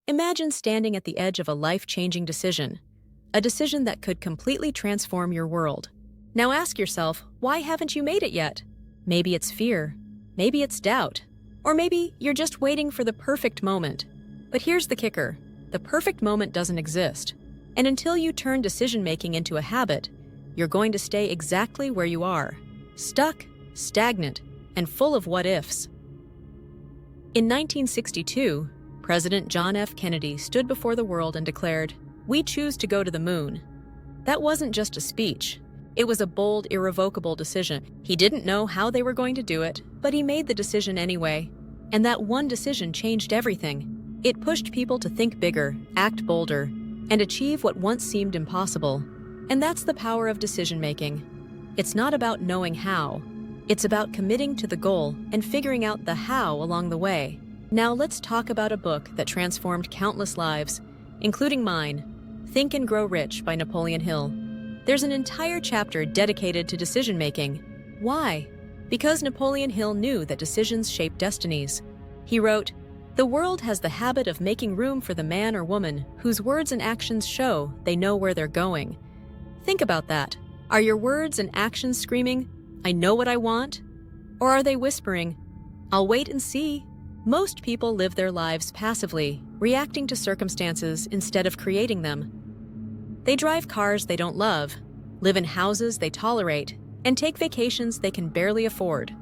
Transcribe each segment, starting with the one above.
Imagine standing at the edge of a life-changing decision, a decision that could completely transform your world. Now ask yourself, why haven't you made it yet? Maybe it's fear, maybe it's doubt, or maybe you're just waiting for the perfect moment. But here's the kicker: the perfect moment doesn't exist. And until you turn decision-making into a habit, you're going to stay exactly where you are, stuck, stagnant, and full of what-ifs. In 1962, President John F. Kennedy stood before the world and declared, "We choose to go to the moon." That wasn't just a speech. It was a bold, irrevocable decision. He didn't know how they were going to do it, but he made the decision anyway. And that one decision changed everything. It pushed people to think bigger, act bolder, and achieve what once seemed impossible. And that's the power of decision-making. It's not about knowing how. It's about committing to the goal and figuring out the how along the way. Now let's talk about a book that transformed countless lives, including mine, Think and Grow Rich by Napoleon Hill. There's an entire chapter dedicated to decision-making. Why? Because Napoleon Hill knew that decisions shape destinies. He wrote, "The world has the habit of making room for the man or woman whose words and actions show they know where they're going." Think about that. Are your words and actions screaming, "I know what I want"? Or are they whispering, "I'll wait and see"? Most people live their lives passively, reacting to circumstances instead of creating them. They drive cars they don't love, live in houses they tolerate, and take vacations they can barely afford.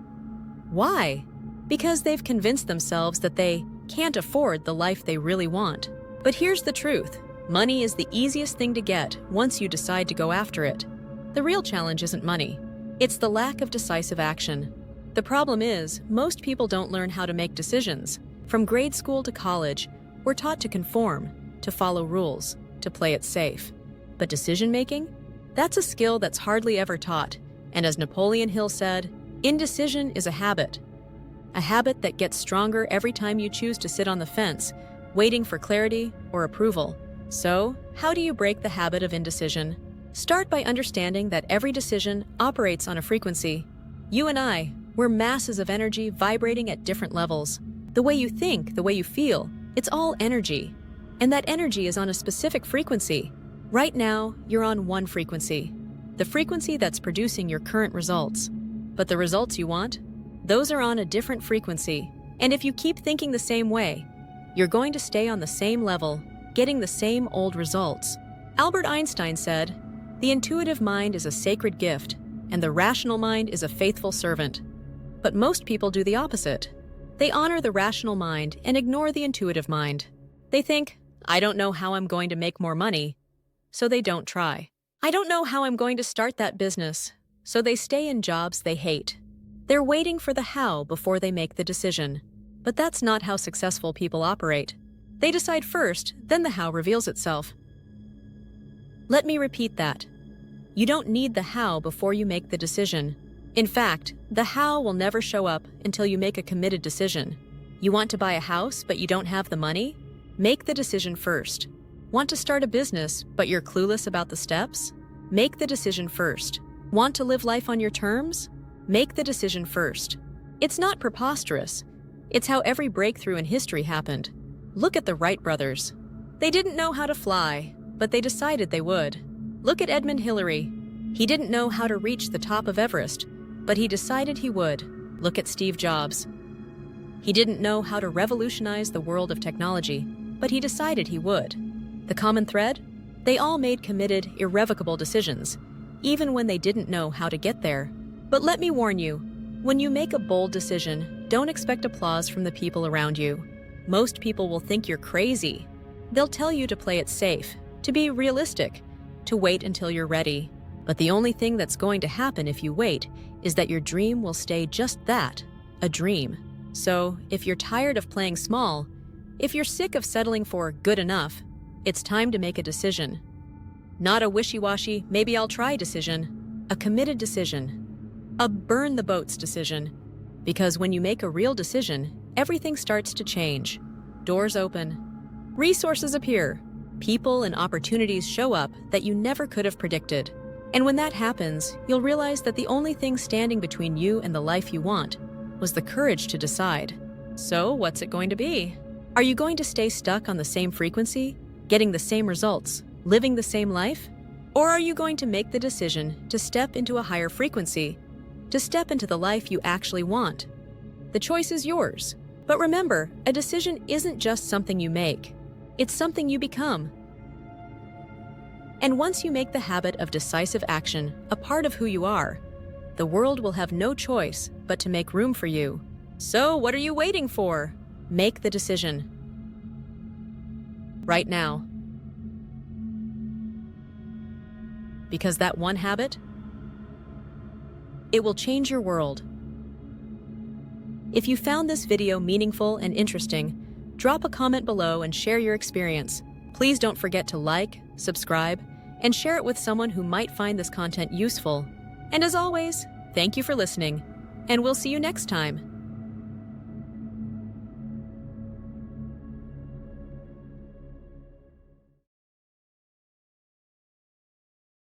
Why? Because they've convinced themselves that they can't afford the life they really want. But here's the truth: money is the easiest thing to get once you decide to go after it. The real challenge isn't money. It's the lack of decisive action. The problem is, most people don't learn how to make decisions. From grade school to college, we're taught to conform, to follow rules, to play it safe. But decision-making? That's a skill that's hardly ever taught. And as Napoleon Hill said, indecision is a habit. A habit that gets stronger every time you choose to sit on the fence, waiting for clarity or approval. So, how do you break the habit of indecision? Start by understanding that every decision operates on a frequency. You and I, we're masses of energy vibrating at different levels. The way you think, the way you feel, it's all energy. And that energy is on a specific frequency. Right now, you're on one frequency, the frequency that's producing your current results. But the results you want? Those are on a different frequency. And if you keep thinking the same way, you're going to stay on the same level, getting the same old results. Albert Einstein said, "The intuitive mind is a sacred gift, and the rational mind is a faithful servant." But most people do the opposite. They honor the rational mind and ignore the intuitive mind. They think, "I don't know how I'm going to make more money," so they don't try. "I don't know how I'm going to start that business," so they stay in jobs they hate. They're waiting for the how before they make the decision. But that's not how successful people operate. They decide first, then the how reveals itself. Let me repeat that. You don't need the how before you make the decision. In fact, the how will never show up until you make a committed decision. You want to buy a house, but you don't have the money? Make the decision first. Want to start a business, but you're clueless about the steps? Make the decision first. Want to live life on your terms? Make the decision first. It's not preposterous. It's how every breakthrough in history happened. Look at the Wright brothers. They didn't know how to fly, but they decided they would. Look at Edmund Hillary. He didn't know how to reach the top of Everest, but he decided he would. Look at Steve Jobs. He didn't know how to revolutionize the world of technology, but he decided he would. The common thread? They all made committed, irrevocable decisions, even when they didn't know how to get there. But let me warn you, when you make a bold decision, don't expect applause from the people around you. Most people will think you're crazy. They'll tell you to play it safe, to be realistic, to wait until you're ready. But the only thing that's going to happen if you wait is that your dream will stay just that, a dream. So, if you're tired of playing small, if you're sick of settling for good enough, it's time to make a decision. Not a wishy-washy, maybe I'll try decision, a committed decision. A burn the boats decision. Because when you make a real decision, everything starts to change. Doors open. Resources appear. People and opportunities show up that you never could have predicted. And when that happens, you'll realize that the only thing standing between you and the life you want was the courage to decide. So, what's it going to be? Are you going to stay stuck on the same frequency, getting the same results, living the same life? Or are you going to make the decision to step into a higher frequency, to step into the life you actually want? The choice is yours. But remember, a decision isn't just something you make. It's something you become. And once you make the habit of decisive action a part of who you are, the world will have no choice but to make room for you. So what are you waiting for? Make the decision. Right now. Because that one habit, it will change your world. If you found this video meaningful and interesting, drop a comment below and share your experience. Please don't forget to like, subscribe, and share it with someone who might find this content useful. And as always, thank you for listening, and we'll see you next time.